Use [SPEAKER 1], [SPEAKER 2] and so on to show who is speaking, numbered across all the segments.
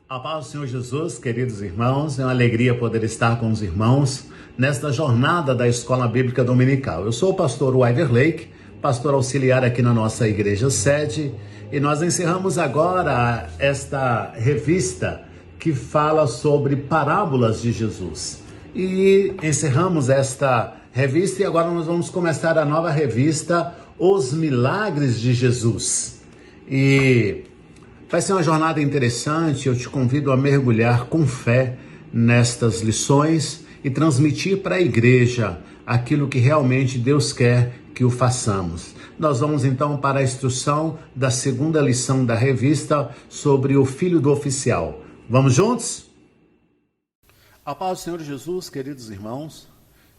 [SPEAKER 1] A paz do Senhor Jesus, queridos irmãos, é uma alegria poder estar com os irmãos nesta jornada da Escola Bíblica Dominical. Eu sou o pastor Wyver Lake, pastor auxiliar aqui na nossa igreja sede, e nós encerramos agora esta revista que fala sobre parábolas de Jesus. E encerramos esta revista e agora nós vamos começar a nova revista, Os Milagres de Jesus. E vai ser uma jornada interessante, eu te convido a mergulhar com fé nestas lições e transmitir para a igreja aquilo que realmente Deus quer que o façamos. Nós vamos então para a instrução da segunda lição da revista sobre o Filho do Oficial. Vamos juntos? A paz do Senhor Jesus, queridos irmãos,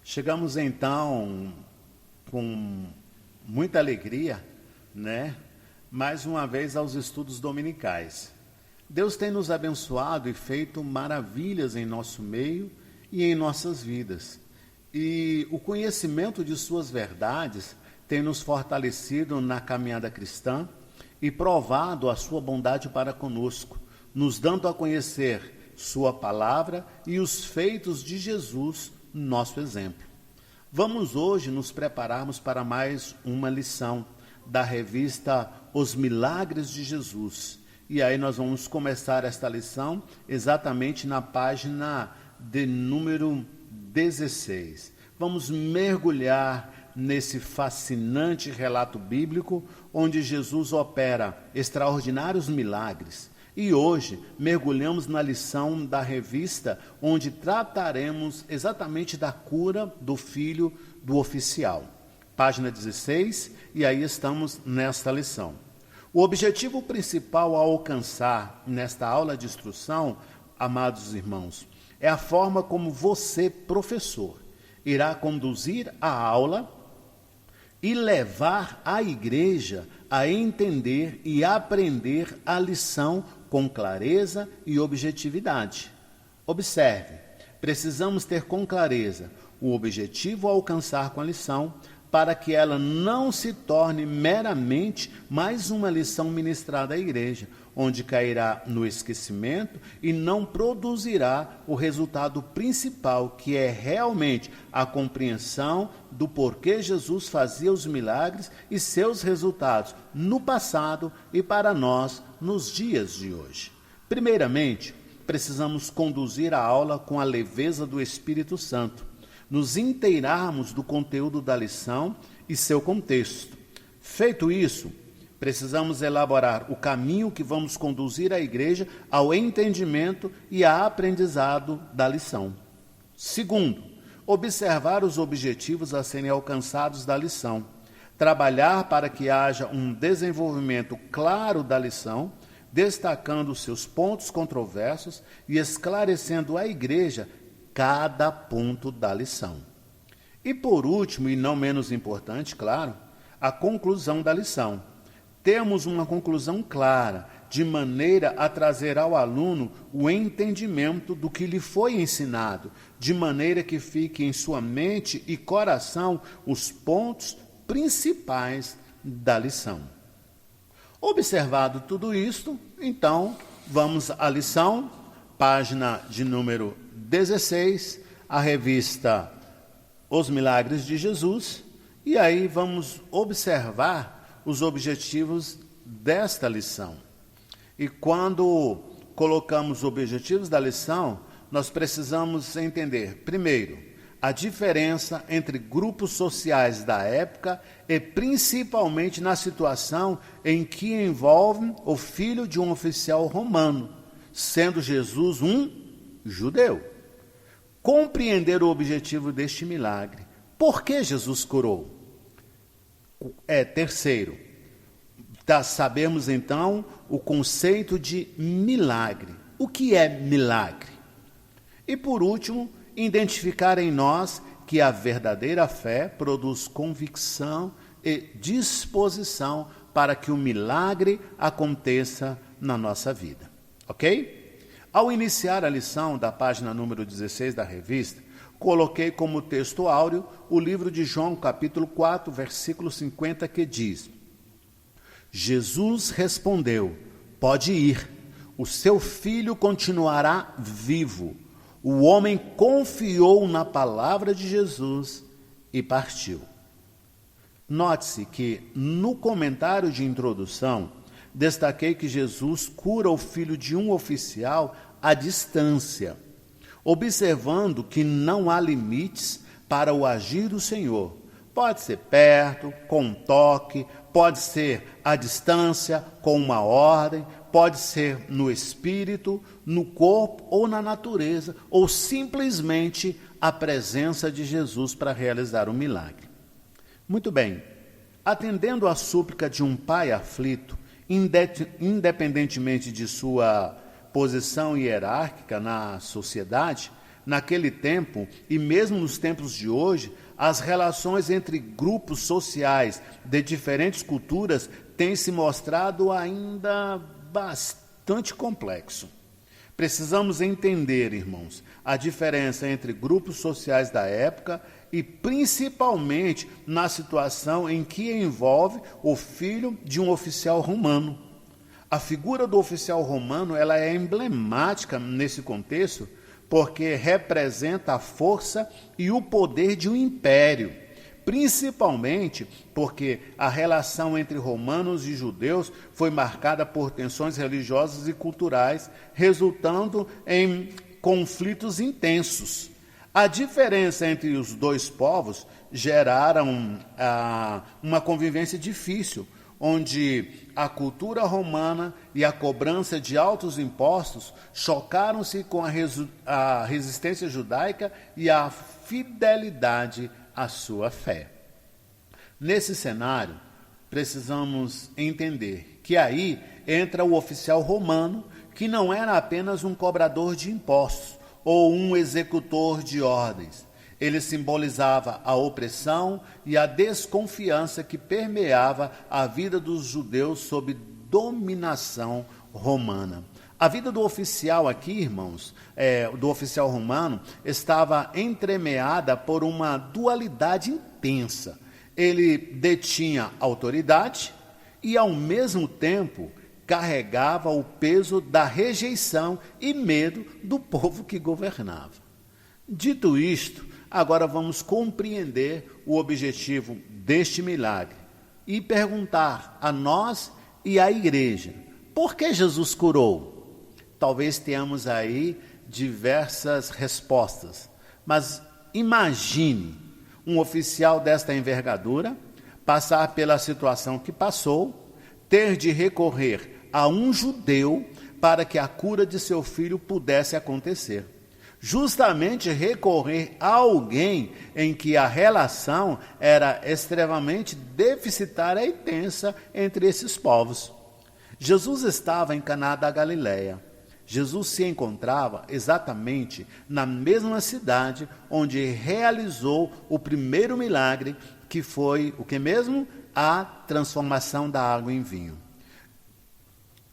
[SPEAKER 1] chegamos então com muita alegria, mais uma vez aos estudos dominicais. Deus tem nos abençoado e feito maravilhas em nosso meio e em nossas vidas. E o conhecimento de suas verdades tem nos fortalecido na caminhada cristã e provado a sua bondade para conosco, nos dando a conhecer sua palavra e os feitos de Jesus, nosso exemplo. Vamos hoje nos prepararmos para mais uma lição da revista Os Milagres de Jesus. E aí nós vamos começar esta lição exatamente na página de número 16. Vamos mergulhar nesse fascinante relato bíblico onde Jesus opera extraordinários milagres. E hoje mergulhamos na lição da revista onde trataremos exatamente da cura do filho do oficial. Página 16, e aí estamos nesta lição. O objetivo principal a alcançar nesta aula de instrução, amados irmãos, é a forma como você, professor, irá conduzir a aula e levar a igreja a entender e aprender a lição com clareza e objetividade. Observe, precisamos ter com clareza o objetivo a alcançar com a lição, para que ela não se torne meramente mais uma lição ministrada à igreja, onde cairá no esquecimento e não produzirá o resultado principal, que é realmente a compreensão do porquê Jesus fazia os milagres e seus resultados no passado e para nós nos dias de hoje. Primeiramente, precisamos conduzir a aula com a leveza do Espírito Santo, nos inteirarmos do conteúdo da lição e seu contexto. Feito isso, precisamos elaborar o caminho que vamos conduzir a igreja ao entendimento e ao aprendizado da lição. Segundo, observar os objetivos a serem alcançados da lição. Trabalhar para que haja um desenvolvimento claro da lição, destacando seus pontos controversos e esclarecendo à igreja cada ponto da lição. E por último, e não menos importante, claro, a conclusão da lição. Temos uma conclusão clara, de maneira a trazer ao aluno o entendimento do que lhe foi ensinado, de maneira que fique em sua mente e coração os pontos principais da lição. Observado tudo isto, então, vamos à lição, página de número 16, a revista Os Milagres de Jesus, e aí vamos observar os objetivos desta lição. E quando colocamos os objetivos da lição, nós precisamos entender, primeiro, a diferença entre grupos sociais da época e principalmente na situação em que envolve o filho de um oficial romano, sendo Jesus um judeu. Compreender o objetivo deste milagre. Por que Jesus curou? Terceiro, sabemos então o conceito de milagre. O que é milagre? E por último, identificar em nós que a verdadeira fé produz convicção e disposição para que o milagre aconteça na nossa vida. Ok? Ao iniciar a lição da página número 16 da revista, coloquei como texto áureo o livro de João, capítulo 4, versículo 50, que diz: Jesus respondeu: pode ir, o seu filho continuará vivo. O homem confiou na palavra de Jesus e partiu. Note-se que, no comentário de introdução, destaquei que Jesus cura o filho de um oficial à distância, observando que não há limites para o agir do Senhor. Pode ser perto, com um toque, pode ser à distância, com uma ordem, pode ser no espírito, no corpo ou na natureza, ou simplesmente a presença de Jesus para realizar um milagre. Muito bem, atendendo à súplica de um pai aflito, independentemente de sua posição hierárquica na sociedade, naquele tempo e mesmo nos tempos de hoje, as relações entre grupos sociais de diferentes culturas têm se mostrado ainda bastante complexo. Precisamos entender, irmãos, a diferença entre grupos sociais da época e principalmente na situação em que envolve o filho de um oficial romano. A figura do oficial romano ela é emblemática nesse contexto porque representa a força e o poder de um império, principalmente porque a relação entre romanos e judeus foi marcada por tensões religiosas e culturais, resultando em conflitos intensos. A diferença entre os dois povos geraram uma convivência difícil, onde a cultura romana e a cobrança de altos impostos chocaram-se com a resistência judaica e a fidelidade à sua fé. Nesse cenário, precisamos entender que aí entra o oficial romano, que não era apenas um cobrador de impostos ou um executor de ordens. Ele simbolizava a opressão e a desconfiança que permeava a vida dos judeus sob dominação romana. A vida do oficial aqui, irmãos, do oficial romano, estava entremeada por uma dualidade intensa. Ele detinha autoridade e, ao mesmo tempo, carregava o peso da rejeição e medo do povo que governava. Dito isto, agora vamos compreender o objetivo deste milagre e perguntar a nós e à igreja, por que Jesus curou? Talvez tenhamos aí diversas respostas, mas imagine um oficial desta envergadura passar pela situação que passou, ter de recorrer a um judeu para que a cura de seu filho pudesse acontecer. Justamente recorrer a alguém em que a relação era extremamente deficitária e tensa entre esses povos. Jesus estava em Caná da Galileia. Jesus se encontrava exatamente na mesma cidade onde realizou o primeiro milagre, que foi o que mesmo? A transformação da água em vinho.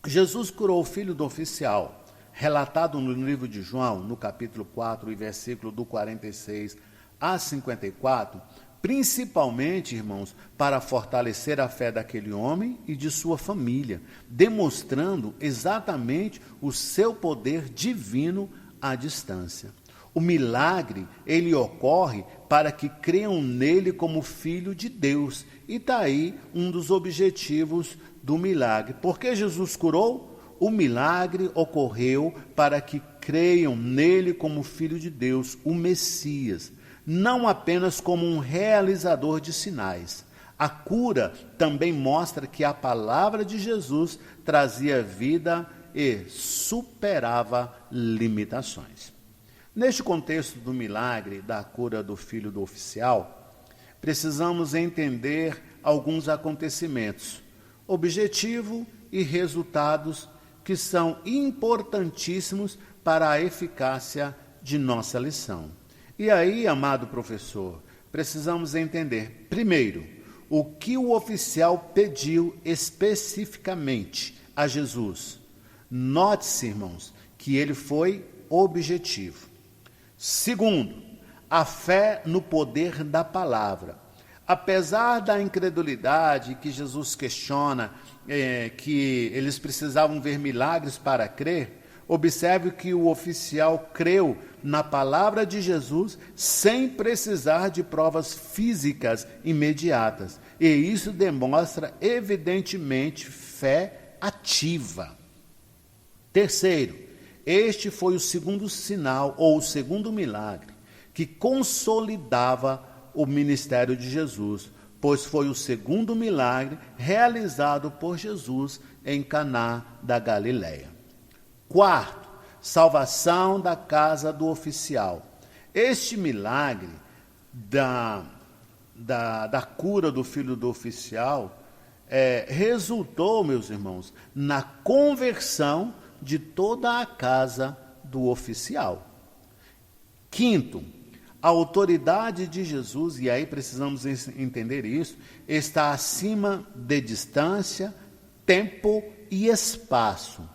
[SPEAKER 1] Jesus curou o filho do oficial, relatado no livro de João, no capítulo 4, e versículo do 46 a 54, principalmente, irmãos, para fortalecer a fé daquele homem e de sua família, demonstrando exatamente o seu poder divino à distância. O milagre, ele ocorre para que creiam nele como filho de Deus. E está aí um dos objetivos do milagre. Por que Jesus curou? O milagre ocorreu para que creiam nele como Filho de Deus, o Messias, não apenas como um realizador de sinais. A cura também mostra que a palavra de Jesus trazia vida e superava limitações. Neste contexto do milagre da cura do filho do oficial, precisamos entender alguns acontecimentos, objetivo e resultados que são importantíssimos para a eficácia de nossa lição. E aí, amado professor, precisamos entender, primeiro, o que o oficial pediu especificamente a Jesus. Note-se, irmãos, que ele foi objetivo. Segundo, a fé no poder da palavra. Apesar da incredulidade que Jesus questiona, que eles precisavam ver milagres para crer, observe que o oficial creu na palavra de Jesus sem precisar de provas físicas imediatas. E isso demonstra evidentemente fé ativa. Terceiro, este foi o segundo sinal ou o segundo milagre que consolidava o ministério de Jesus, pois foi o segundo milagre realizado por Jesus em Caná da Galileia. Quarto, salvação da casa do oficial. Este milagre da cura do filho do oficial resultou, meus irmãos, na conversão de toda a casa do oficial. Quinto, a autoridade de Jesus, e aí precisamos entender isso, está acima de distância, tempo e espaço.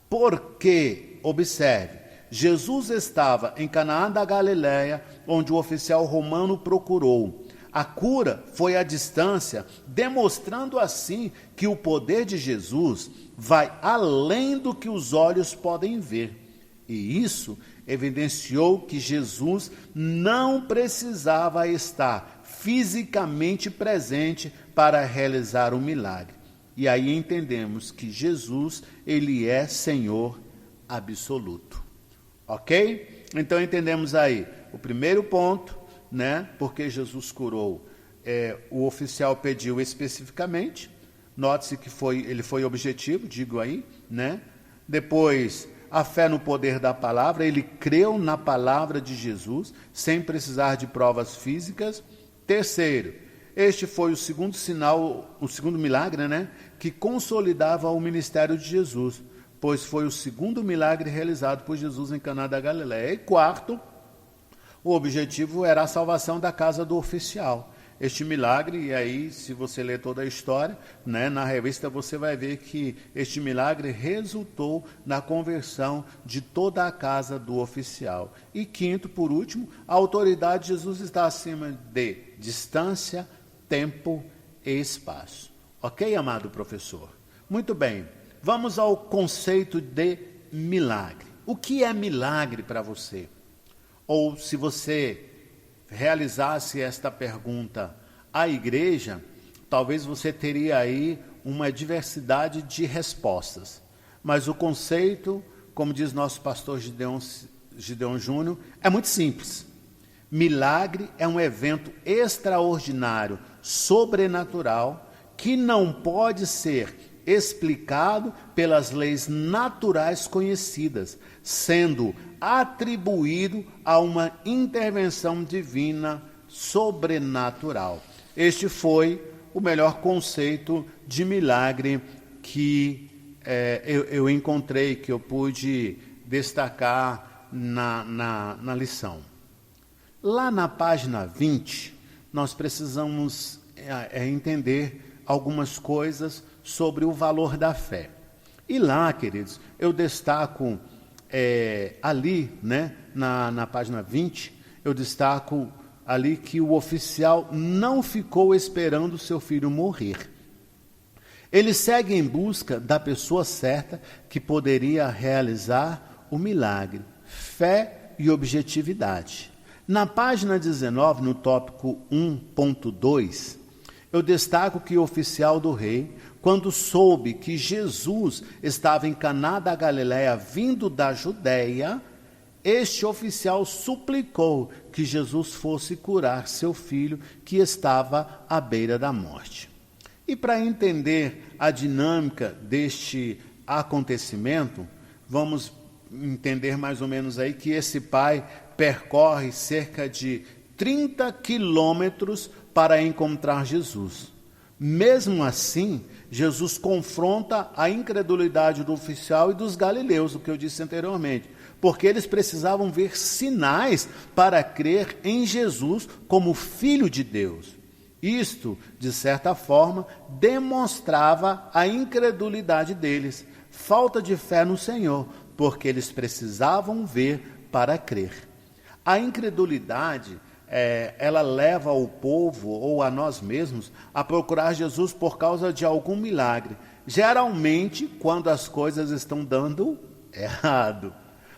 [SPEAKER 1] Porque, observe, Jesus estava em Canaã da Galileia, onde o oficial romano procurou. A cura foi à distância, demonstrando assim que o poder de Jesus vai além do que os olhos podem ver. E isso evidenciou que Jesus não precisava estar fisicamente presente para realizar o milagre. E aí entendemos que Jesus, ele é Senhor absoluto. Ok? Então entendemos aí o primeiro ponto, né? Porque Jesus curou, o oficial pediu especificamente. Note-se que ele foi objetivo, digo aí, né? Depois, a fé no poder da palavra, ele creu na palavra de Jesus, sem precisar de provas físicas. Terceiro, este foi o segundo sinal, o segundo milagre, né, que consolidava o ministério de Jesus, pois foi o segundo milagre realizado por Jesus em Caná da Galileia. E quarto, o objetivo era a salvação da casa do oficial. Este milagre, e aí se você ler toda a história, né, na revista você vai ver que este milagre resultou na conversão de toda a casa do oficial. E quinto, por último, a autoridade de Jesus está acima de distância, tempo e espaço. Ok, amado professor? Muito bem, vamos ao conceito de milagre. O que é milagre para você? Ou se você realizasse esta pergunta à igreja, talvez você teria aí uma diversidade de respostas. Mas o conceito, como diz nosso pastor Gideon Júnior, é muito simples. Milagre é um evento extraordinário, sobrenatural, que não pode ser explicado pelas leis naturais conhecidas, sendo atribuído a uma intervenção divina sobrenatural. Este foi o melhor conceito de milagre que eu encontrei, que eu pude destacar na lição. Lá na página 20, nós precisamos entender algumas coisas sobre o valor da fé. E lá, queridos, eu destaco ali, né, na página 20, eu destaco ali que o oficial não ficou esperando seu filho morrer. Ele segue em busca da pessoa certa que poderia realizar o milagre, fé e objetividade. Na página 19, no tópico 1.2, eu destaco que o oficial do rei, quando soube que Jesus estava em Caná da Galileia, vindo da Judéia, este oficial suplicou que Jesus fosse curar seu filho, que estava à beira da morte. E para entender a dinâmica deste acontecimento, vamos entender mais ou menos aí que esse pai percorre cerca de 30 quilômetros para encontrar Jesus. Mesmo assim, Jesus confronta a incredulidade do oficial e dos galileus, o que eu disse anteriormente, porque eles precisavam ver sinais para crer em Jesus como Filho de Deus. Isto, de certa forma, demonstrava a incredulidade deles, falta de fé no Senhor, porque eles precisavam ver para crer. A incredulidade ela leva o povo ou a nós mesmos a procurar Jesus por causa de algum milagre. Geralmente, quando as coisas estão dando errado.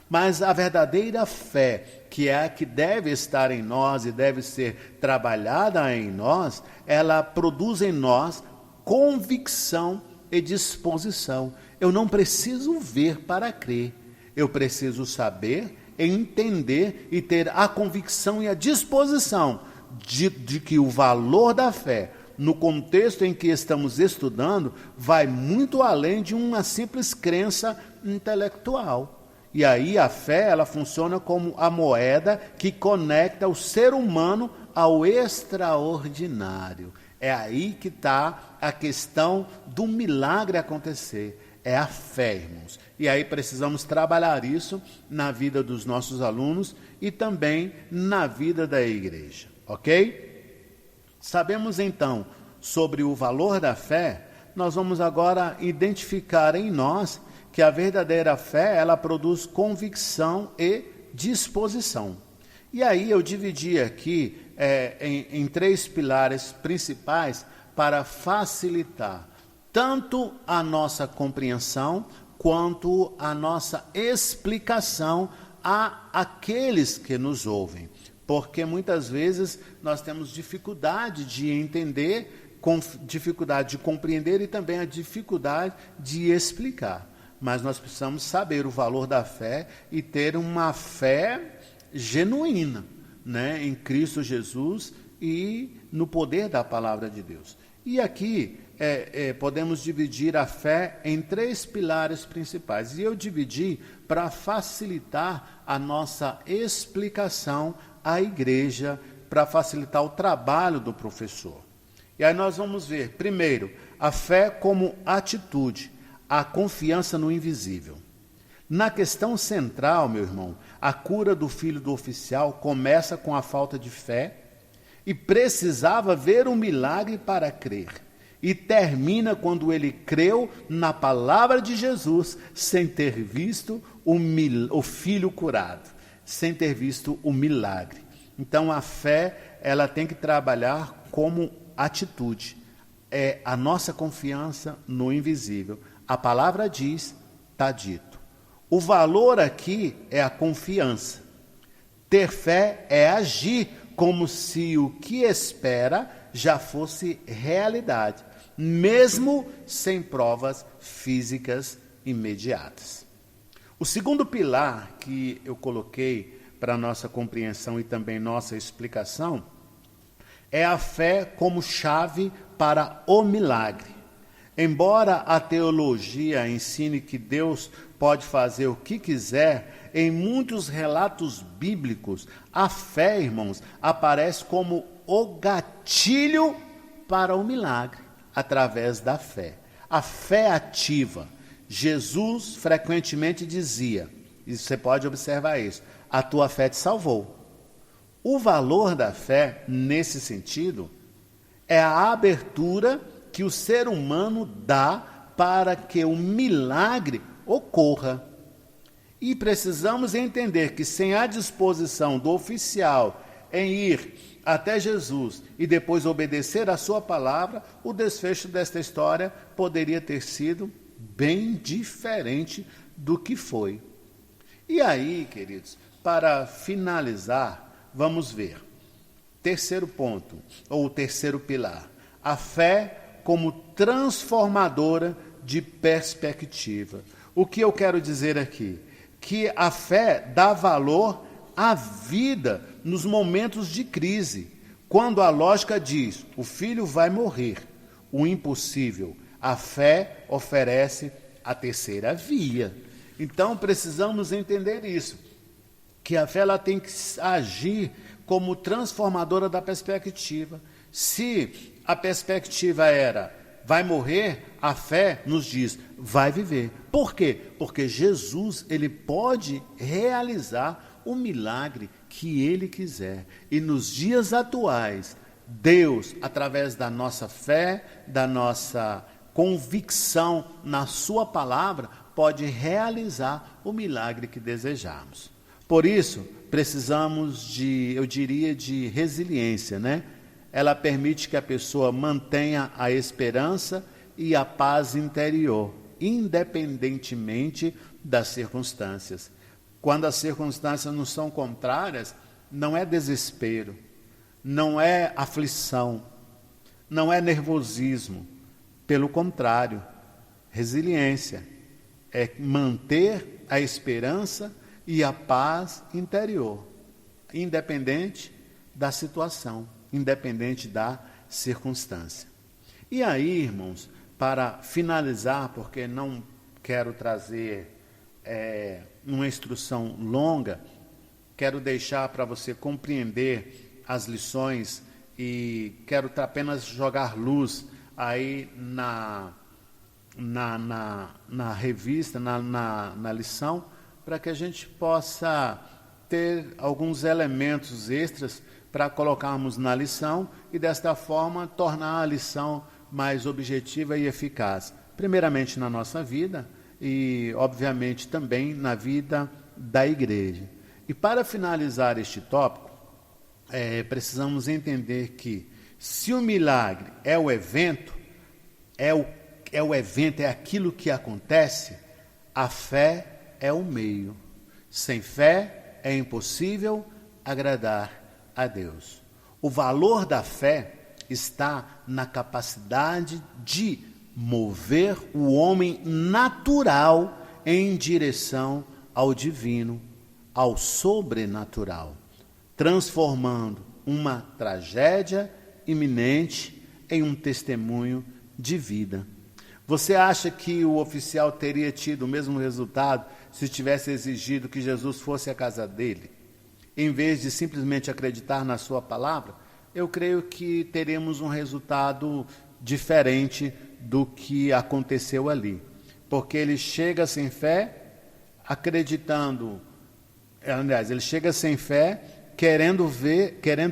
[SPEAKER 1] Mas a verdadeira fé, que é a que deve estar em nós e deve ser trabalhada em nós, ela produz em nós convicção e disposição. Eu não preciso ver para crer, eu preciso saber, entender e ter a convicção e a disposição de que o valor da fé, no contexto em que estamos estudando, vai muito além de uma simples crença intelectual. E aí a fé, ela funciona como a moeda que conecta o ser humano ao extraordinário. É aí que está a questão do milagre acontecer. É a fé, irmãos. E aí precisamos trabalhar isso na vida dos nossos alunos e também na vida da igreja, ok? Sabemos então sobre o valor da fé, nós vamos agora identificar em nós que a verdadeira fé, ela produz convicção e disposição. E aí eu dividi aqui em 3 pilares principais para facilitar tanto a nossa compreensão quanto a nossa explicação a aqueles que nos ouvem. Porque muitas vezes nós temos dificuldade de entender, dificuldade de compreender e também a dificuldade de explicar. Mas nós precisamos saber o valor da fé e ter uma fé genuína, né, em Cristo Jesus e no poder da palavra de Deus. E aqui podemos dividir a fé em 3 pilares principais. E eu dividi para facilitar a nossa explicação à igreja, para facilitar o trabalho do professor. E aí nós vamos ver, primeiro, a fé como atitude, a confiança no invisível. Na questão central, meu irmão, a cura do filho do oficial começa com a falta de fé e precisava ver um milagre para crer. E termina quando ele creu na palavra de Jesus, sem ter visto o filho curado, sem ter visto o milagre. Então a fé, ela tem que trabalhar como atitude. É a nossa confiança no invisível. A palavra diz, está dito. O valor aqui é a confiança. Ter fé é agir como se o que espera já fosse realidade, mesmo sem provas físicas imediatas. O segundo pilar que eu coloquei para nossa compreensão e também nossa explicação é a fé como chave para o milagre. Embora a teologia ensine que Deus pode fazer o que quiser, em muitos relatos bíblicos, a fé, irmãos, aparece como o gatilho para o milagre, através da fé. A fé ativa. Jesus frequentemente dizia, e você pode observar isso, a tua fé te salvou. O valor da fé, nesse sentido, é a abertura que o ser humano dá para que o milagre ocorra. E precisamos entender que sem a disposição do oficial em ir até Jesus e depois obedecer a sua palavra, o desfecho desta história poderia ter sido bem diferente do que foi. E aí, queridos, para finalizar, vamos ver. Terceiro ponto, ou o terceiro pilar. A fé como transformadora de perspectiva. O que eu quero dizer aqui? Que a fé dá valor à vida nos momentos de crise. Quando a lógica diz, o filho vai morrer, o impossível, a fé oferece a terceira via. Então precisamos entender isso, que a fé ela tem que agir como transformadora da perspectiva. Se a perspectiva era, vai morrer, a fé nos diz, vai viver. Por quê? Porque Jesus, ele pode realizar o milagre que ele quiser. E nos dias atuais, Deus, através da nossa fé, da nossa convicção na sua palavra, pode realizar o milagre que desejamos. Por isso, precisamos eu diria, de resiliência, né? Ela permite que a pessoa mantenha a esperança e a paz interior, independentemente das circunstâncias. Quando as circunstâncias não são contrárias, não é desespero, não é aflição, não é nervosismo. Pelo contrário, resiliência é manter a esperança e a paz interior, independente da situação, independente da circunstância. E aí, irmãos, para finalizar, porque não quero trazer uma instrução longa, quero deixar para você compreender as lições e quero apenas jogar luz aí na revista, na lição, para que a gente possa ter alguns elementos extras para colocarmos na lição e, desta forma, tornar a lição mais objetiva e eficaz. Primeiramente na nossa vida e, obviamente, também na vida da igreja. E para finalizar este tópico, precisamos entender que se o milagre é o evento, é aquilo que acontece, a fé é o meio. Sem fé é impossível agradar a Deus. O valor da fé está na capacidade de mover o homem natural em direção ao divino, ao sobrenatural, transformando uma tragédia iminente em um testemunho de vida. Você acha que o oficial teria tido o mesmo resultado se tivesse exigido que Jesus fosse à casa dele, em vez de simplesmente acreditar na sua palavra? Eu creio que teremos um resultado diferente do que aconteceu ali, porque ele chega sem fé, ele chega sem fé, querendo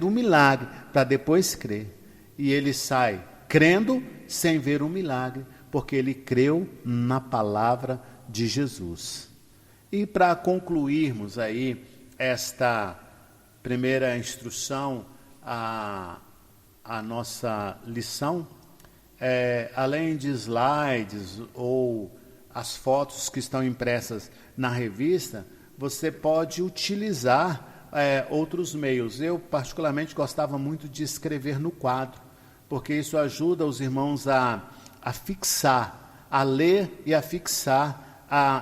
[SPEAKER 1] um milagre, para depois crer, e ele sai crendo sem ver o milagre, porque ele creu na palavra de Jesus. E para concluirmos aí esta primeira instrução, a nossa lição, além de slides ou as fotos que estão impressas na revista, você pode utilizar outros meios. Eu particularmente gostava muito de escrever no quadro, porque isso ajuda os irmãos a fixar, a ler e a fixar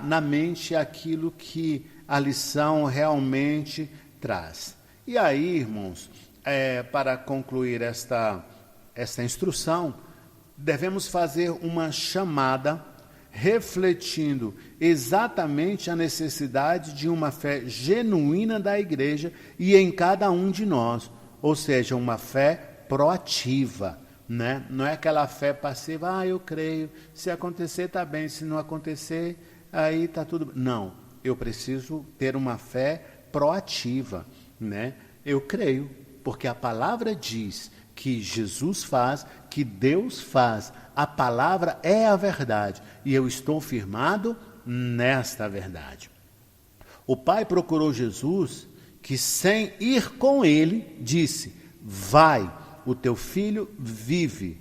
[SPEAKER 1] na mente aquilo que a lição realmente traz. E aí, irmãos, para concluir esta instrução, devemos fazer uma chamada refletindo exatamente a necessidade de uma fé genuína da igreja e em cada um de nós, ou seja, uma fé proativa, né? Não é aquela fé passiva, eu creio, se acontecer está bem, se não acontecer, aí está tudo bem. Não, eu preciso ter uma fé proativa, né? Eu creio, porque a palavra diz que Jesus faz, que Deus faz, a palavra é a verdade, e eu estou firmado nesta verdade. O Pai procurou Jesus, que sem ir com ele, disse, vai, o teu filho vive.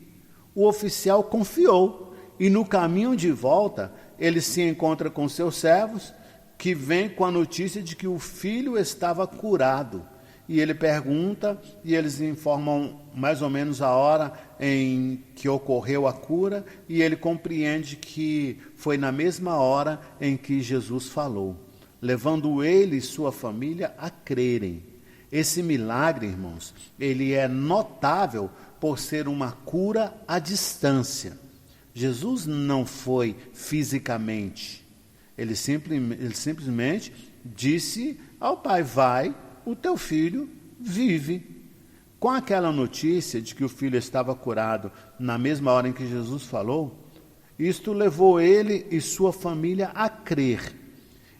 [SPEAKER 1] O oficial confiou, e no caminho de volta, ele se encontra com seus servos, que vêm com a notícia de que o filho estava curado. E ele pergunta, e eles informam mais ou menos a hora em que ocorreu a cura, e ele compreende que foi na mesma hora em que Jesus falou, levando ele e sua família a crerem. Esse milagre, irmãos, ele é notável por ser uma cura à distância. Jesus não foi fisicamente, ele simplesmente disse ao pai, vai, o teu filho vive. Com aquela notícia de que o filho estava curado na mesma hora em que Jesus falou, isto levou ele e sua família a crer.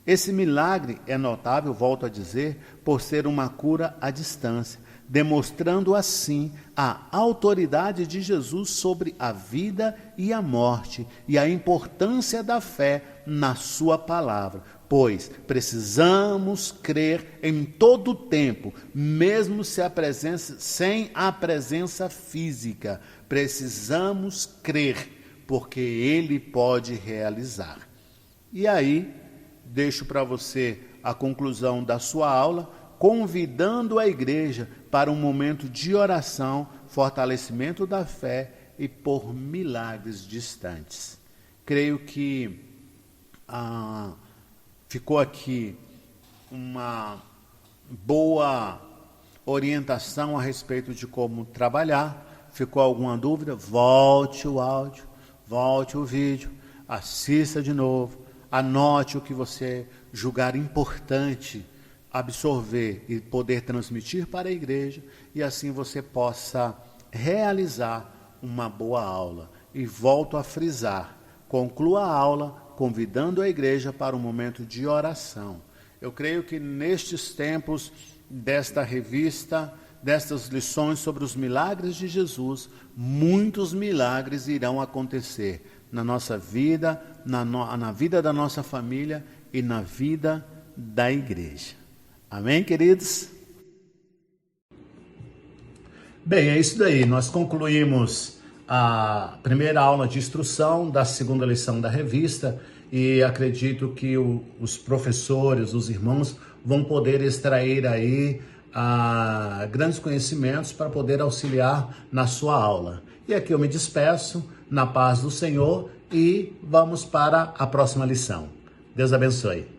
[SPEAKER 1] Esse milagre é notável, volto a dizer, por ser uma cura à distância, demonstrando assim a autoridade de Jesus sobre a vida e a morte e a importância da fé na sua palavra, pois precisamos crer em todo o tempo, mesmo sem a presença física. Precisamos crer, porque Ele pode realizar. E aí, deixo para você a conclusão da sua aula, convidando a igreja para um momento de oração, fortalecimento da fé e por milagres distantes. Creio que ficou aqui uma boa orientação a respeito de como trabalhar. Ficou alguma dúvida? Volte o áudio, volte o vídeo, assista de novo, anote o que você julgar importante absorver e poder transmitir para a igreja, e assim você possa realizar uma boa aula. E volto a frisar, conclua a aula convidando a igreja para um momento de oração. Eu creio que nestes tempos desta revista, destas lições sobre os milagres de Jesus, muitos milagres irão acontecer na nossa vida, na vida da nossa família e na vida da igreja. Amém, queridos? Bem, é isso daí. Nós concluímos a primeira aula de instrução da segunda lição da revista e acredito que os professores, os irmãos, vão poder extrair aí grandes conhecimentos para poder auxiliar na sua aula. E aqui eu me despeço na paz do Senhor e vamos para a próxima lição. Deus abençoe.